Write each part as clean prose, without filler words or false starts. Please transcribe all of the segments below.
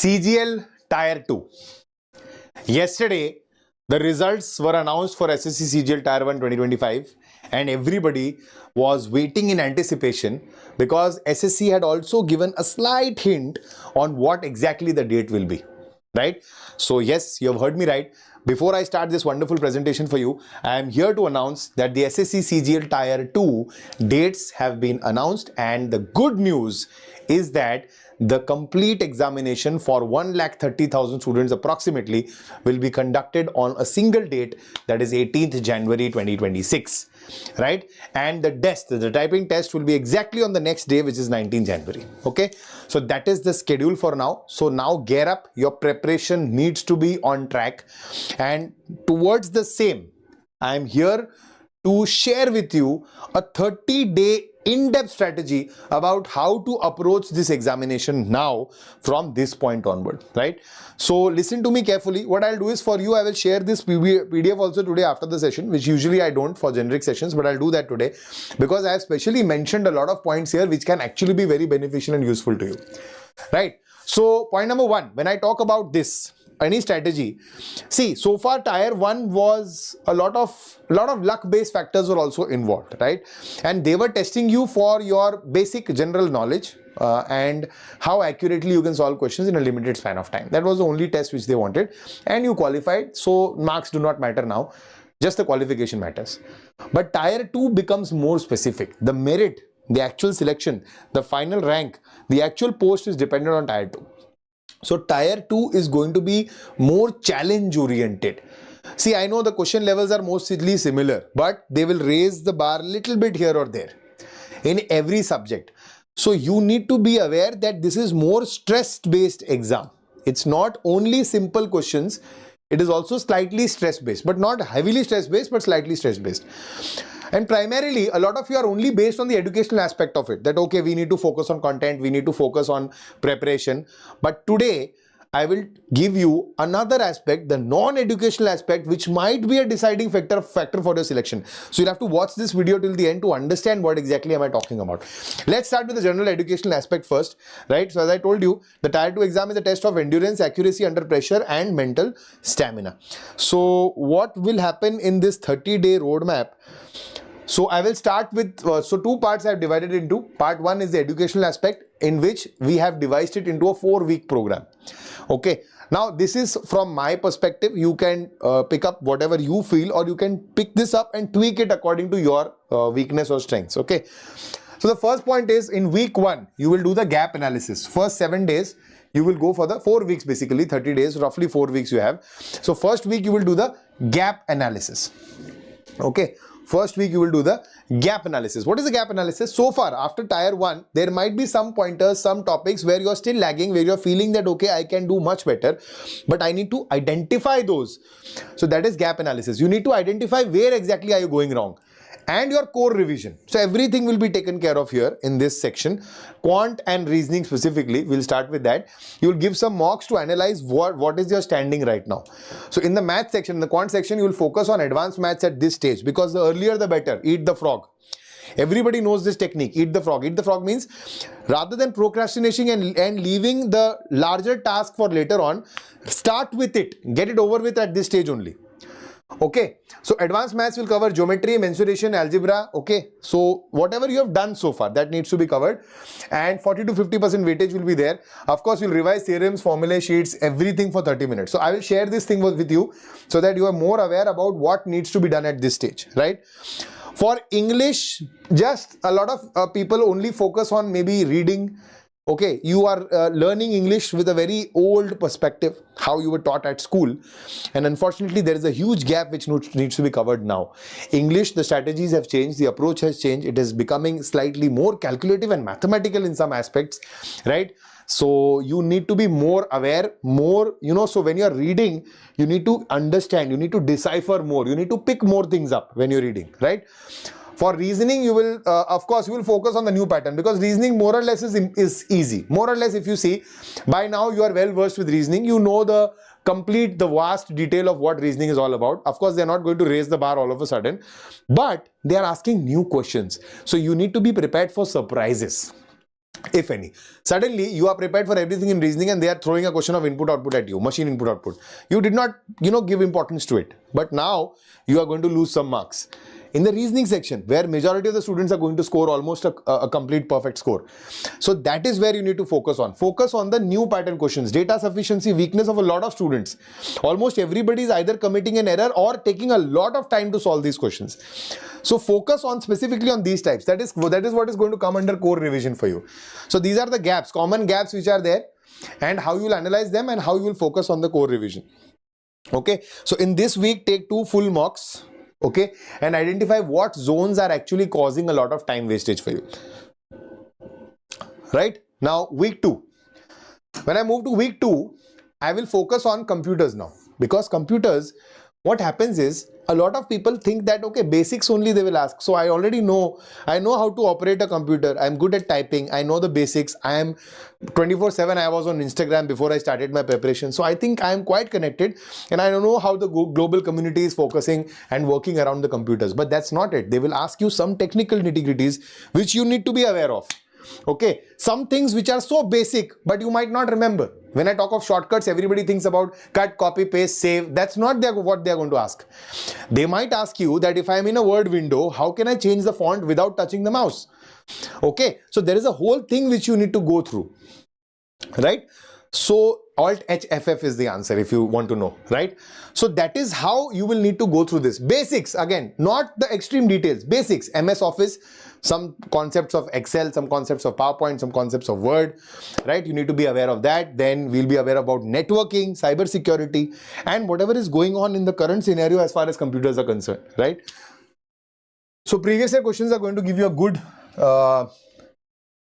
CGL Tier 2. Yesterday, the results were announced for SSC CGL Tier 1 2025 and everybody was waiting in anticipation because SSC had also given a slight hint on what exactly the date will be. Right? So yes, you have heard me right. Before I start this wonderful presentation for you, I am here to announce that the SSC CGL Tier 2 dates have been announced, and the good news is that the complete examination for 1,30,000 students approximately will be conducted on a single date, that is 18th January 2026. Right? And the typing test will be exactly on the next day, which is 19th January. Okay, so that is the schedule for now. So now gear up, your preparation needs to be on track, and towards the same, I am here to share with you a 30-day in-depth strategy about how to approach this examination now from this point onward, right? So listen to me carefully. What I'll do is, for you, I will share this PDF also today after the session, which usually I don't for generic sessions, but I'll do that today because I have specially mentioned a lot of points here which can actually be very beneficial and useful to you, right? So point number one, when I talk about this, any strategy, see, so far Tier 1 was a lot of luck-based factors were also involved, right? And they were testing you for your basic general knowledge and how accurately you can solve questions in a limited span of time. That was the only test which they wanted, and you qualified, so marks do not matter now, just the qualification matters. But Tier 2 becomes more specific. The merit, the actual selection, the final rank, the actual post is dependent on Tier 2. So Tier 2 is going to be more challenge oriented. See, I know the question levels are mostly similar, but they will raise the bar a little bit here or there in every subject. So you need to be aware that this is more stress-based exam. It's not only simple questions, it is also slightly stress-based, but not heavily stress-based, but slightly stress-based. And primarily, a lot of you are only based on the educational aspect of it, that okay, we need to focus on content, we need to focus on preparation. But today, I will give you another aspect, the non-educational aspect, which might be a deciding factor for your selection. So you'll have to watch this video till the end to understand what exactly am I talking about. Let's start with the general educational aspect first, right? So as I told you, the Tier 2 exam is a test of endurance, accuracy under pressure, and mental stamina. So what will happen in this 30-day roadmap? So I will start with, so two parts I have divided into. Part one is the educational aspect, in which we have devised it into a 4-week program. Okay. Now this is from my perspective. You can pick up whatever you feel, or you can pick this up and tweak it according to your weakness or strengths. Okay. So the first point is, in week 1, you will do the gap analysis. First 7 days, you will go for the 4 weeks, basically 30 days, roughly 4 weeks you have. So first week you will do the gap analysis. Okay. First week you will do the gap analysis. What is the gap analysis? So far, after Tier 1, there might be some pointers, some topics where you are still lagging, where you are feeling that, okay, I can do much better, but I need to identify those. So that is gap analysis. You need to identify where exactly are you going wrong, and your core revision. So everything will be taken care of here in this section. Quant and reasoning specifically, we'll start with that. You'll give some mocks to analyze what is your standing right now. So in the math section, in the quant section, you will focus on advanced maths at this stage, because the earlier the better. Eat the frog. Everybody knows this technique, eat the frog. Eat the frog means, rather than procrastinating and leaving the larger task for later on, start with it, get it over with at this stage only. Okay, so advanced maths will cover geometry, mensuration, algebra. Okay, so whatever you have done so far, that needs to be covered, and 40 to 50% weightage will be there. Of course, you'll revise theorems, formulae sheets, everything for 30 minutes. So I will share this thing with you so that you are more aware about what needs to be done at this stage, right? For English, just a lot of people only focus on maybe reading. Okay, you are learning English with a very old perspective, how you were taught at school, and unfortunately there is a huge gap which needs to be covered now. English, the strategies have changed, the approach has changed, it is becoming slightly more calculative and mathematical in some aspects, right? So you need to be more aware, more, so when you are reading, you need to understand, you need to decipher more, you need to pick more things up when you're reading, right? For reasoning, you will, of course, you will focus on the new pattern, because reasoning more or less is easy. More or less, if you see, by now you are well versed with reasoning. You know the vast detail of what reasoning is all about. Of course, they are not going to raise the bar all of a sudden, but they are asking new questions. So you need to be prepared for surprises. if any. Suddenly you are prepared for everything in reasoning and they are throwing a question of input output at you, machine input output. You did not, give importance to it, but now you are going to lose some marks in the reasoning section, where majority of the students are going to score almost a complete perfect score. So that is where you need to focus on the new pattern questions. Data sufficiency weakness of a lot of students. Almost everybody is either committing an error or taking a lot of time to solve these questions. So focus on specifically on these types. That is what is going to come under core revision for you. So these are the gaps, common gaps which are there, and how you will analyze them and how you will focus on the core revision. Okay, so in this week take 2 full mocks, okay, and identify what zones are actually causing a lot of time wastage for you. Right, now week 2. When I move to week 2, I will focus on computers now, because computers, what happens is a lot of people think that okay, basics only they will ask. So I know how to operate a computer, I'm good at typing, I know the basics, I am 24/7, I was on Instagram before I started my preparation, so I think I am quite connected and I don't know how the global community is focusing and working around the computers. But that's not it. They will ask you some technical nitty-gritties which you need to be aware of. Okay, some things which are so basic but you might not remember. When I talk of shortcuts, everybody thinks about cut, copy, paste, save. That's not what they are going to ask. They might ask you that if I am in a word window, how can I change the font without touching the mouse? Okay, so there is a whole thing which you need to go through, right? So Alt HFF is the answer if you want to know, right? So that is how you will need to go through this. Basics, again, not the extreme details. Basics, MS Office, some concepts of Excel, some concepts of PowerPoint, some concepts of Word, right? You need to be aware of that. Then we'll be aware about networking, cyber security, and whatever is going on in the current scenario as far as computers are concerned, right? So previous year questions are going to give you a good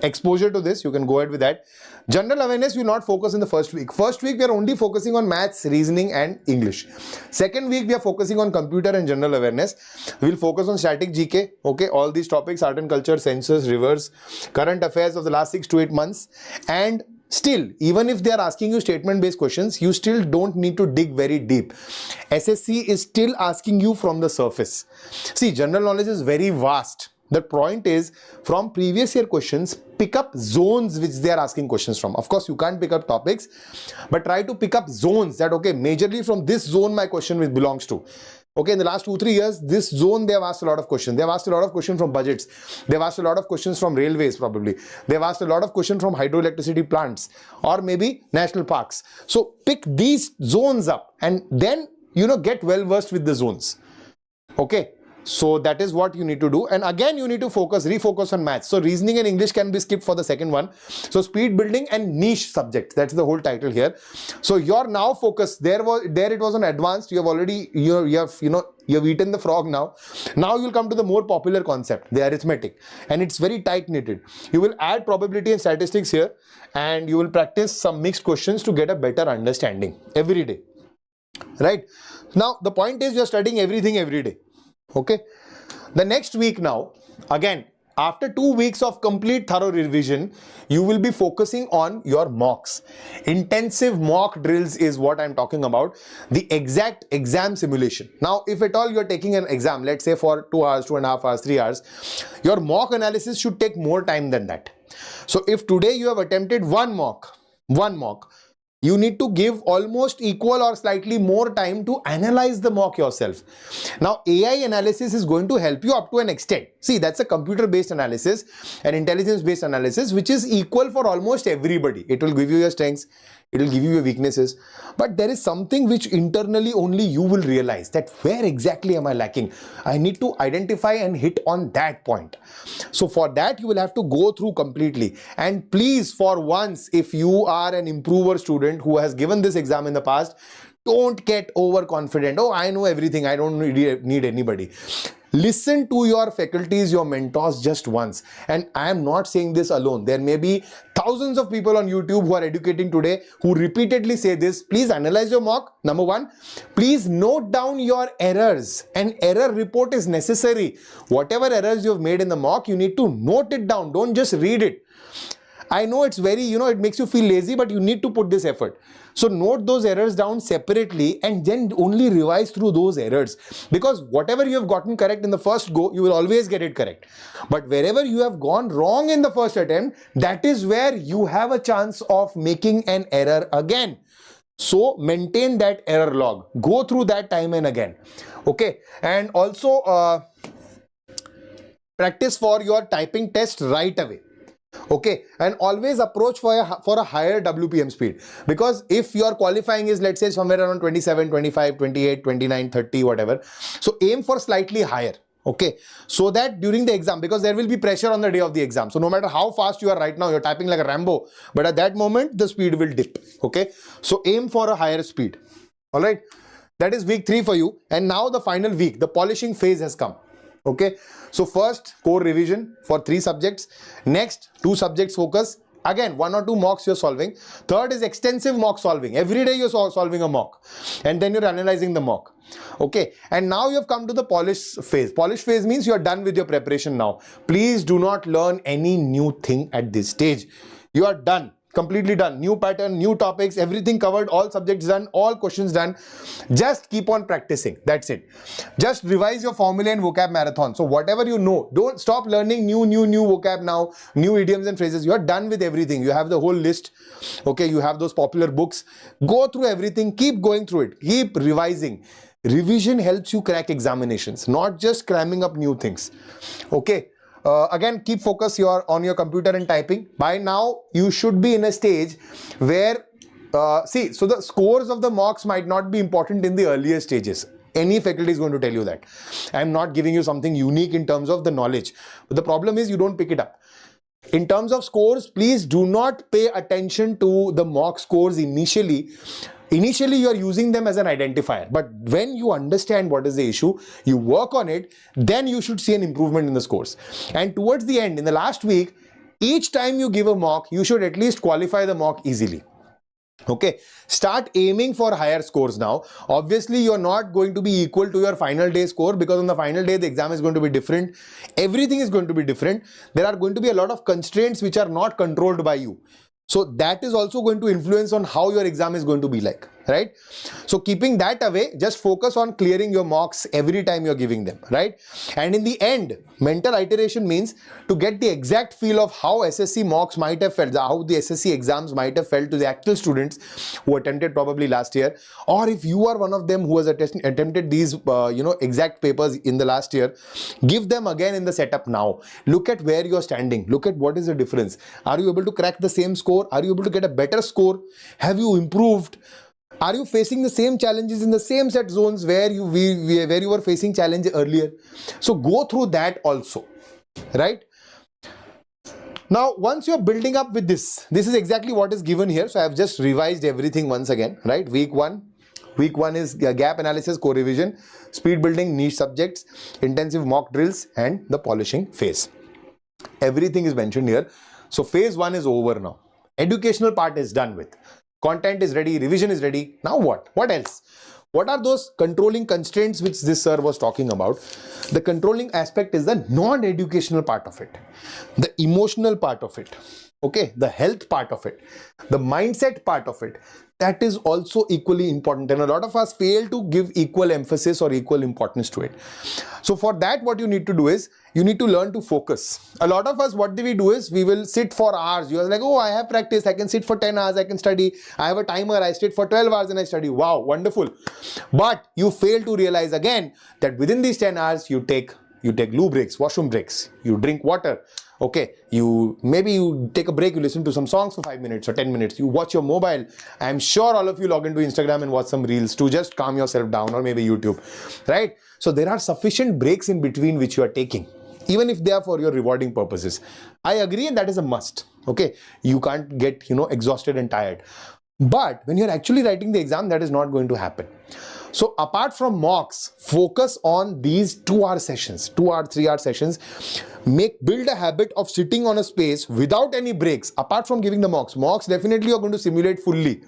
exposure to this. You can go ahead with that. General awareness, you will not focus in the first week. First week we are only focusing on maths, reasoning and English. Second week we are focusing on computer and general awareness. We will focus on static GK, okay, all these topics, art and culture, census, rivers, current affairs of the last 6 to 8 months. And still, even if they are asking you statement based questions, you still don't need to dig very deep. SSC is still asking you from the surface. See, general knowledge is very vast. The point is, from previous year questions, pick up zones which they are asking questions from. Of course, you can't pick up topics, but try to pick up zones that, okay, majorly from this zone my question belongs to. Okay, in the last 2-3 years, this zone they have asked a lot of questions. They have asked a lot of questions from budgets. They have asked a lot of questions from railways probably. They have asked a lot of questions from hydroelectricity plants or maybe national parks. So pick these zones up and then, get well versed with the zones. Okay. So that is what you need to do. And again, you need to refocus on maths. So reasoning and English can be skipped for the second one. So speed building and niche subjects. That's the whole title here. So you're now focused. There it was on advanced. You have already, you have eaten the frog now. Now you'll come to the more popular concept, the arithmetic. And it's very tight knitted. You will add probability and statistics here. And you will practice some mixed questions to get a better understanding every day. Right? Now, the point is you're studying everything every day. Okay, the next week now, again, after 2 weeks of complete thorough revision, you will be focusing on your mocks. Intensive mock drills is what I'm talking about, the exact exam simulation. Now, if at all you're taking an exam, let's say for 2 hours, 2.5 hours, 3 hours, your mock analysis should take more time than that. So if today you have attempted one mock, you need to give almost equal or slightly more time to analyze the mock yourself. Now, AI analysis is going to help you up to an extent. See, that's a computer-based analysis, an intelligence-based analysis, which is equal for almost everybody. It will give you your strengths, it will give you your weaknesses, but there is something which internally only you will realize that where exactly am I lacking? I need to identify and hit on that point. So for that, you will have to go through completely. And please, for once, if you are an improver student who has given this exam in the past, don't get overconfident. Oh, I know everything, I don't need anybody. Listen to your faculties, your mentors just once. And I am not saying this alone. There may be thousands of people on YouTube who are educating today who repeatedly say this. Please analyze your mock. Number one, please note down your errors. An error report is necessary. Whatever errors you have made in the mock, you need to note it down. Don't just read it. I know it's very, it makes you feel lazy, but you need to put this effort. So note those errors down separately and then only revise through those errors, because whatever you have gotten correct in the first go, you will always get it correct. But wherever you have gone wrong in the first attempt, that is where you have a chance of making an error again. So maintain that error log, go through that time and again. Okay, and also practice for your typing test right away. Okay, and always approach for a higher WPM speed, because if your qualifying is, let's say, somewhere around 27, 25, 28, 29, 30, whatever, so aim for slightly higher. Okay, so that during the exam, because there will be pressure on the day of the exam, so no matter how fast you are right now, you're typing like a Rambo, but at that moment the speed will dip. Okay, so aim for a higher speed. All right, that is week 3 for you. And now the final week, the polishing phase has come. Okay, so first core revision for 3 subjects, next 2 subjects focus, again 1 or 2 mocks you're solving, third is extensive mock solving, every day you're solving a mock, and then you're analyzing the mock. Okay, and now you have come to the polish phase. Polish phase means you are done with your preparation now. Please do not learn any new thing at this stage. You are done, completely done. New pattern, new topics, everything covered, all subjects done, all questions done. Just keep on practicing. That's it. Just revise your formula and vocab marathon. So whatever you know, don't stop learning new vocab now, new idioms and phrases. You are done with everything. You have the whole list. Okay, you have those popular books. Go through everything. Keep going through it. Keep revising. Revision helps you crack examinations, not just cramming up new things. Okay. Again, keep focus on your computer and typing. By now, you should be in a stage where, so the scores of the mocks might not be important in the earlier stages. Any faculty is going to tell you that. I'm not giving you something unique in terms of the knowledge. But the problem is you don't pick it up. In terms of scores, please do not pay attention to the mock scores initially. Initially, you are using them as an identifier, but when you understand what is the issue, you work on it, then you should see an improvement in the scores. And towards the end, in the last week, each time you give a mock, you should at least qualify the mock easily. Okay, start aiming for higher scores now. Obviously, you're not going to be equal to your final day score, because on the final day, the exam is going to be different. Everything is going to be different. There are going to be a lot of constraints which are not controlled by you. So that is also going to influence on how your exam is going to be like, right? So keeping that away, just focus on clearing your mocks every time you're giving them, right? And in the end, mental iteration means to get the exact feel of how SSC mocks might have felt, how the SSC exams might have felt to the actual students who attempted probably last year, or if you are one of them who has attempted these, exact papers in the last year, give them again in the setup now. Look at where you're standing. Look at what is the difference. Are you able to crack the same score? Are you able to get a better score? Have you improved? Are you facing the same challenges in the same set zones where you were facing challenge earlier? So go through that also, right? Now, once you're building up with this is exactly what is given here. So I have just revised everything once again, right? Week one is gap analysis, core revision, speed building, niche subjects, intensive mock drills, and the polishing phase. Everything is mentioned here. So phase 1 is over now. Educational part is done with. Content is ready, revision is ready. Now what? What else? What are those controlling constraints which this sir was talking about? The controlling aspect is the non-educational part of it, the emotional part of it, okay, the health part of it, the mindset part of it. That is also equally important, and a lot of us fail to give equal emphasis or equal importance to it. So for that, what you need to do is you need to learn to focus. A lot of us, what do? We will sit for hours. You are like, oh, I have practice, I can sit for 10 hours, I can study, I have a timer, I sit for 12 hours and I study. Wow, wonderful. But you fail to realize again that within these 10 hours you take loo breaks, washroom breaks, you drink water. Okay, maybe you take a break, you listen to some songs for 5 minutes or 10 minutes, you watch your mobile. I'm sure all of you log into Instagram and watch some reels to just calm yourself down, or maybe YouTube, right? So there are sufficient breaks in between which you are taking, even if they are for your rewarding purposes. I agree, and that is a must. Okay, you can't get, exhausted and tired. But when you're actually writing the exam, that is not going to happen. So apart from mocks, focus on these 2-hour sessions, 2-hour, 3-hour sessions. Build a habit of sitting on a space without any breaks. Apart from giving the mocks definitely you're going to simulate fully.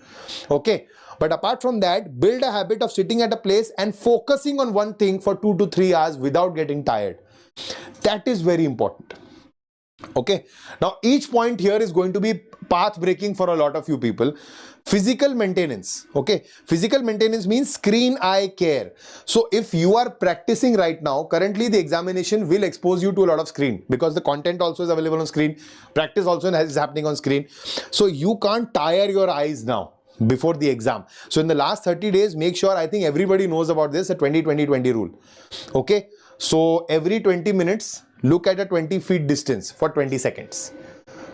Okay. But apart from that, build a habit of sitting at a place and focusing on one thing for 2 to 3 hours without getting tired. That is very important. Okay, now each point here is going to be path breaking for a lot of you people. Physical maintenance. Okay, physical maintenance means screen eye care. So if you are practicing right now, currently the examination will expose you to a lot of screen, because the content also is available on screen, practice also is happening on screen. So you can't tire your eyes now before the exam. So in the last 30 days, make sure, I think everybody knows about this, a 20-20-20 rule. Okay, so every 20 minutes look at a 20 feet distance for 20 seconds.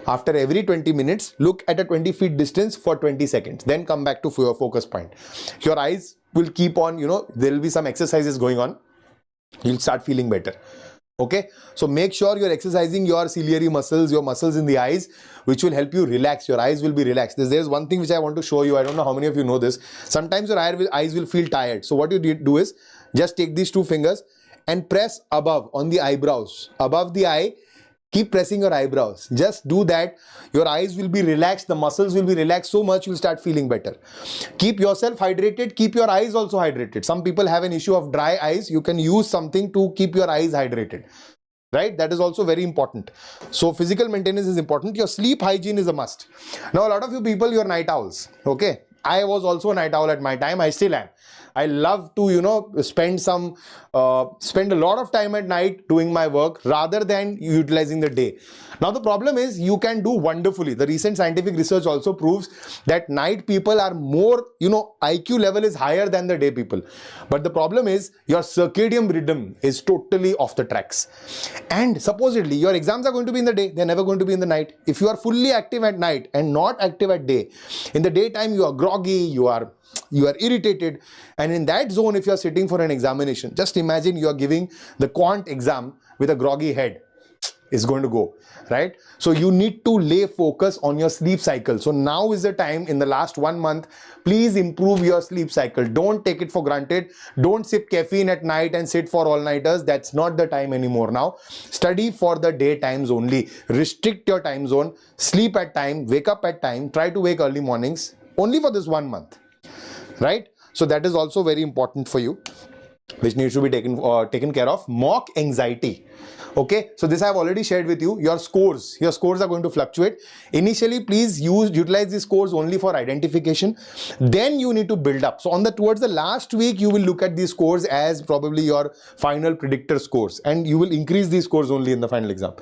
After every 20 minutes, look at a 20 feet distance for 20 seconds. Then come back to your focus point. Your eyes will keep on, there will be some exercises going on. You'll start feeling better. Okay, so make sure you're exercising your ciliary muscles, your muscles in the eyes, which will help you relax. Your eyes will be relaxed. There's one thing which I want to show you. I don't know how many of you know this. Sometimes your eyes will feel tired. So what you do is just take these two fingers and press above on the eyebrows, above the eye. Keep pressing your eyebrows. Just do that. Your eyes will be relaxed. The muscles will be relaxed so much you'll start feeling better. Keep yourself hydrated. Keep your eyes also hydrated. Some people have an issue of dry eyes. You can use something to keep your eyes hydrated. Right? That is also very important. So physical maintenance is important. Your sleep hygiene is a must. Now a lot of you people, you're night owls. Okay? I was also a night owl at my time. I still am. I love to, spend a lot of time at night doing my work rather than utilizing the day. Now the problem is you can do wonderfully. The recent scientific research also proves that night people are more, IQ level is higher than the day people. But the problem is your circadian rhythm is totally off the tracks. And supposedly your exams are going to be in the day. They're never going to be in the night. If you are fully active at night and not active at day, in the daytime you are groggy, you are irritated, and in that zone if you are sitting for an examination, just imagine you are giving the quant exam with a groggy head. Is going to go, right? So you need to lay focus on your sleep cycle. So now is the time, in the last 1 month, please improve your sleep cycle. Don't take it for granted. Don't sip caffeine at night and sit for all-nighters. That's not the time anymore now. Study for the day times only. Restrict your time zone. Sleep at time. Wake up at time. Try to wake early mornings. Only for this 1 month, right? So that is also very important for you, which needs to be taken care of. Mock anxiety. Okay, so this I have already shared with you. Your scores are going to fluctuate. Initially, please utilize these scores only for identification. Then you need to build up. So towards the last week, you will look at these scores as probably your final predictor scores, and you will increase these scores only in the final exam.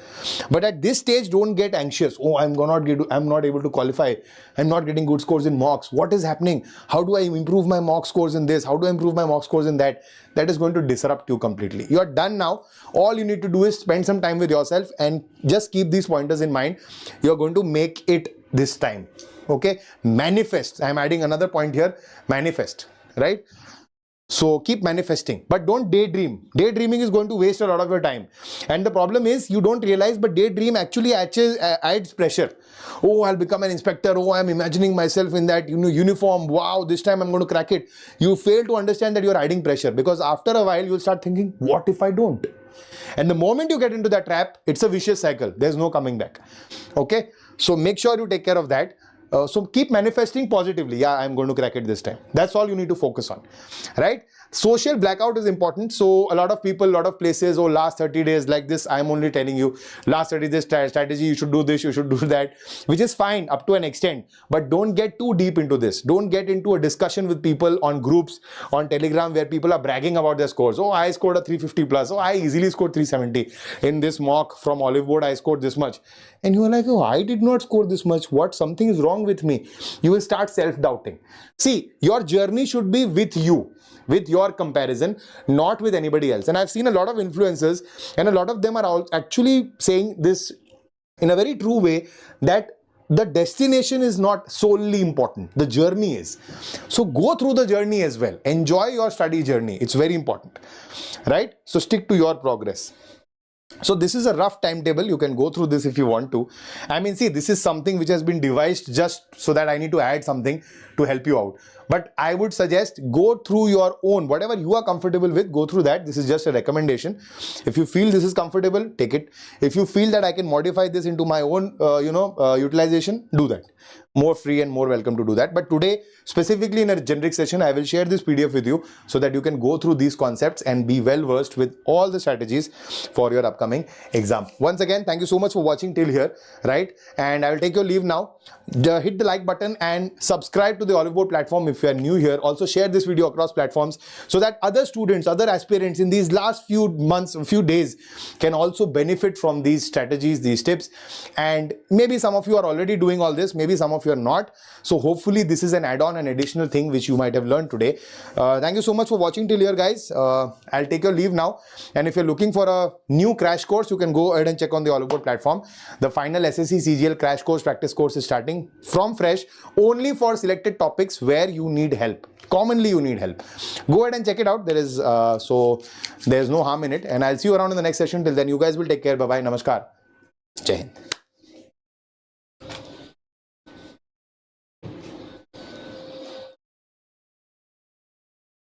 But at this stage, don't get anxious. Oh, I'm not able to qualify. I'm not getting good scores in mocks. What is happening? How do I improve my mock scores in this? How do I improve my mock scores in that? That is going to disrupt you completely. You are done now. All you need to do is spend some time with yourself and just keep these pointers in mind. You're going to make it this time. Okay, manifest. I'm adding another point here. Manifest, right? So keep manifesting, but don't daydream. Daydreaming is going to waste a lot of your time. And the problem is you don't realize, but daydream actually adds pressure. Oh, I'll become an inspector. Oh, I'm imagining myself in that uniform. Wow, this time I'm going to crack it. You fail to understand that you're adding pressure, because after a while you'll start thinking, what if I don't? And the moment you get into that trap, it's a vicious cycle. There's no coming back. Okay, so make sure you take care of that. So keep manifesting positively. Yeah, I'm going to crack it this time. That's all you need to focus on, right? Social blackout is important. So a lot of people, a lot of places, last 30 days like this, I'm only telling you, last 30 days strategy, you should do this, you should do that, which is fine up to an extent. But don't get too deep into this. Don't get into a discussion with people on groups, on Telegram, where people are bragging about their scores. Oh, I scored a 350 plus. Oh, I easily scored 370. In this mock from Oliveboard, I scored this much. And you are like, oh, I did not score this much. What? Something is wrong with me. You will start self-doubting. See, your journey should be with you, with your comparison, not with anybody else. And I've seen a lot of influencers, and a lot of them are all actually saying this in a very true way, that the destination is not solely important. The journey is. So go through the journey as well. Enjoy your study journey. It's very important, right? So stick to your progress. So this is a rough timetable. You can go through this if you want to. I mean, see, this is something which has been devised just so that I need to add something to help you out. But I would suggest go through your own, whatever you are comfortable with, go through that. This is just a recommendation. If you feel this is comfortable, take it. If you feel that I can modify this into my own, utilization, do that. More free and more welcome to do that. But today, specifically in a generic session, I will share this PDF with you so that you can go through these concepts and be well versed with all the strategies for your upcoming exam. Once again, thank you so much for watching till here, right? And I will take your leave now. Hit the like button and subscribe to the Oliveboard platform if you are new here. Also share this video across platforms so that other students, other aspirants in these last few months, few days can also benefit from these strategies, these tips. And maybe some of you are already doing all this, maybe some of you are not. So hopefully this is an add-on, an additional thing which you might have learned today. Thank you so much for watching till here, guys. I'll take your leave now. And if you're looking for a new crash course, you can go ahead and check on the Oliveboard platform. The final SSC CGL crash course, practice course is starting from fresh, only for selected topics where you need help. Commonly you need help. Go ahead and check it out. There's no harm in it. And I'll see you around in the next session. Till then, you guys will take care. Bye bye. Namaskar. Jai Hind.